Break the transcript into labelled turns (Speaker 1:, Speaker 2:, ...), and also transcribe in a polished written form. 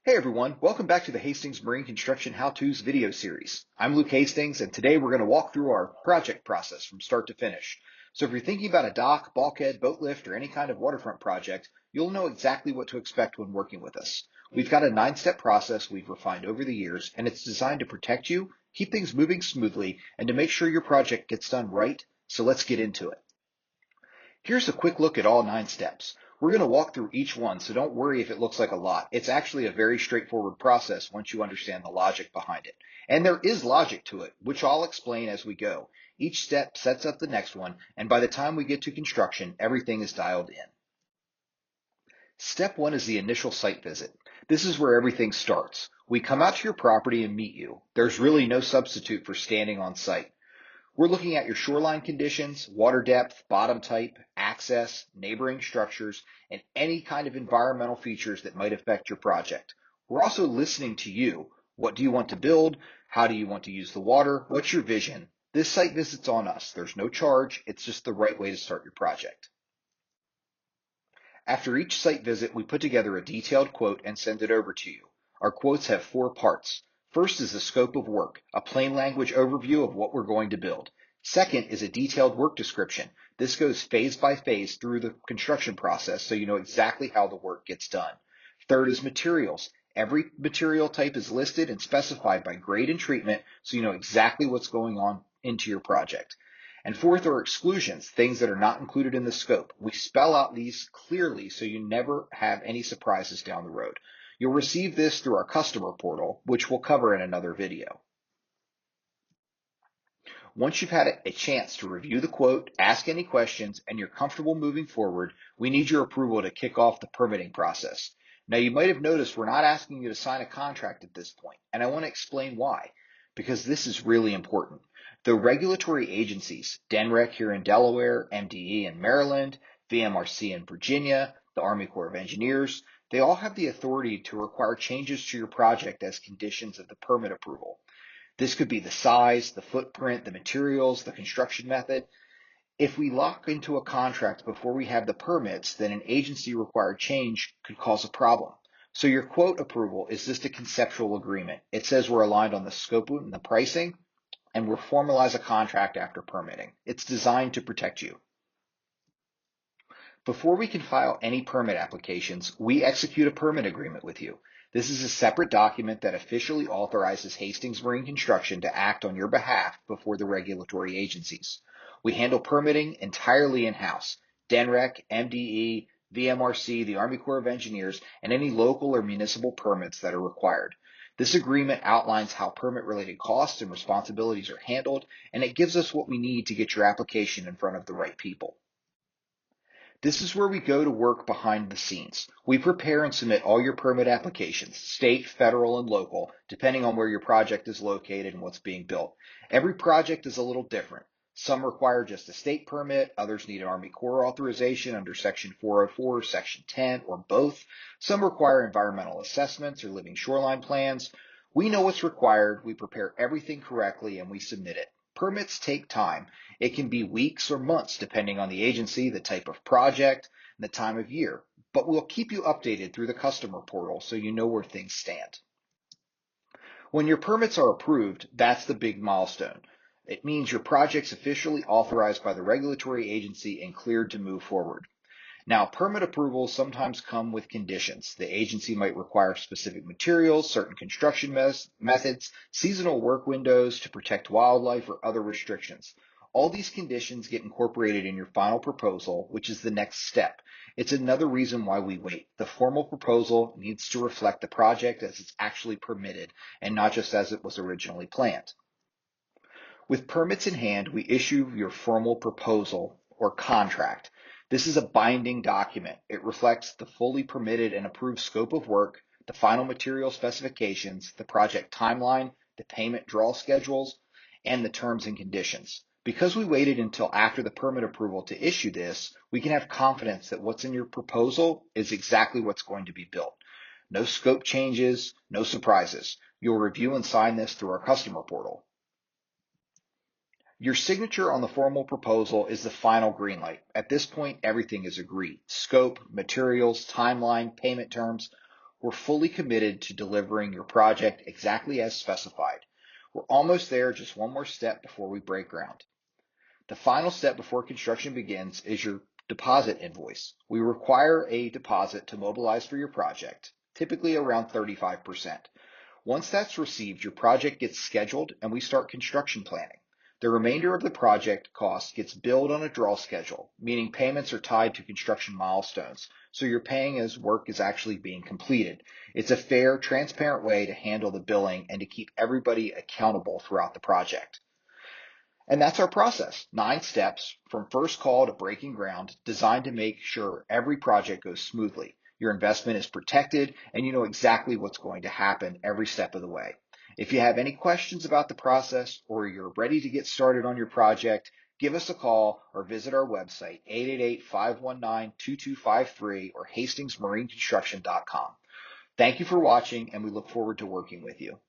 Speaker 1: Hey everyone, welcome back to the Hastings Marine Construction How-Tos video series. I'm Luke Hastings, and today we're going to walk through our project process from start to finish. So if you're thinking about a dock, bulkhead, boat lift, or any kind of waterfront project, you'll know exactly what to expect when working with us. We've got a 9-step process we've refined over the years, and it's designed to protect you, keep things moving smoothly, and to make sure your project gets done right. So let's get into it. Here's a quick look at all 9 steps. We're going to walk through each one, so don't worry if it looks like a lot. It's actually a very straightforward process once you understand the logic behind it. And there is logic to it, which I'll explain as we go. Each step sets up the next one, and by the time we get to construction, everything is dialed in. Step 1 is the initial site visit. This is where everything starts. We come out to your property and meet you. There's really no substitute for standing on site. We're looking at your shoreline conditions, water depth, bottom type, access, neighboring structures, and any kind of environmental features that might affect your project. We're also listening to you. What do you want to build? How do you want to use the water? What's your vision? This site visit's on us. There's no charge. It's just the right way to start your project. After each site visit, we put together a detailed quote and send it over to you. Our quotes have 4 parts. First is the scope of work, a plain language overview of what we're going to build. Second is a detailed work description. This goes phase by phase through the construction process so you know exactly how the work gets done. Third is materials. Every material type is listed and specified by grade and treatment so you know exactly what's going on into your project. And fourth are exclusions, things that are not included in the scope. We spell out these clearly so you never have any surprises down the road. You'll receive this through our customer portal, which we'll cover in another video. Once you've had a chance to review the quote, ask any questions, and you're comfortable moving forward, we need your approval to kick off the permitting process. Now, you might have noticed we're not asking you to sign a contract at this point, and I want to explain why, because this is really important. The regulatory agencies, DNREC here in Delaware, MDE in Maryland, VMRC in Virginia, the Army Corps of Engineers, they all have the authority to require changes to your project as conditions of the permit approval. This could be the size, the footprint, the materials, the construction method. If we lock into a contract before we have the permits, then an agency-required change could cause a problem. So your quote approval is just a conceptual agreement. It says we're aligned on the scope and the pricing, and we'll formalize a contract after permitting. It's designed to protect you. Before we can file any permit applications, we execute a permit agreement with you. This is a separate document that officially authorizes Hastings Marine Construction to act on your behalf before the regulatory agencies. We handle permitting entirely in-house. DNREC, MDE, VMRC, the Army Corps of Engineers, and any local or municipal permits that are required. This agreement outlines how permit-related costs and responsibilities are handled, and it gives us what we need to get your application in front of the right people. This is where we go to work behind the scenes. We prepare and submit all your permit applications, state, federal, and local, depending on where your project is located and what's being built. Every project is a little different. Some require just a state permit, others need an Army Corps authorization under Section 404 or Section 10, or both. Some require environmental assessments or living shoreline plans. We know what's required, we prepare everything correctly, and we submit it. Permits take time. It can be weeks or months depending on the agency, the type of project, and the time of year. But we'll keep you updated through the customer portal so you know where things stand. When your permits are approved, that's the big milestone. It means your project's officially authorized by the regulatory agency and cleared to move forward. Now, permit approvals sometimes come with conditions. The agency might require specific materials, certain construction methods, seasonal work windows to protect wildlife, or other restrictions. All these conditions get incorporated in your final proposal, which is the next step. It's another reason why we wait. The formal proposal needs to reflect the project as it's actually permitted and not just as it was originally planned. With permits in hand, we issue your formal proposal or contract. This is a binding document. It reflects the fully permitted and approved scope of work, the final material specifications, the project timeline, the payment draw schedules, and the terms and conditions. Because we waited until after the permit approval to issue this, we can have confidence that what's in your proposal is exactly what's going to be built. No scope changes, no surprises. You'll review and sign this through our customer portal. Your signature on the formal proposal is the final green light. At this point, everything is agreed. Scope, materials, timeline, payment terms. We're fully committed to delivering your project exactly as specified. We're almost there, just one more step before we break ground. The final step before construction begins is your deposit invoice. We require a deposit to mobilize for your project, typically around 35%. Once that's received, your project gets scheduled and we start construction planning. The remainder of the project cost gets billed on a draw schedule, meaning payments are tied to construction milestones, so you're paying as work is actually being completed. It's a fair, transparent way to handle the billing and to keep everybody accountable throughout the project. And that's our process. 9 steps from first call to breaking ground, designed to make sure every project goes smoothly. Your investment is protected and you know exactly what's going to happen every step of the way. If you have any questions about the process or you're ready to get started on your project, give us a call or visit our website, 888-519-2253 or hastingsmarineconstruction.com. Thank you for watching and we look forward to working with you.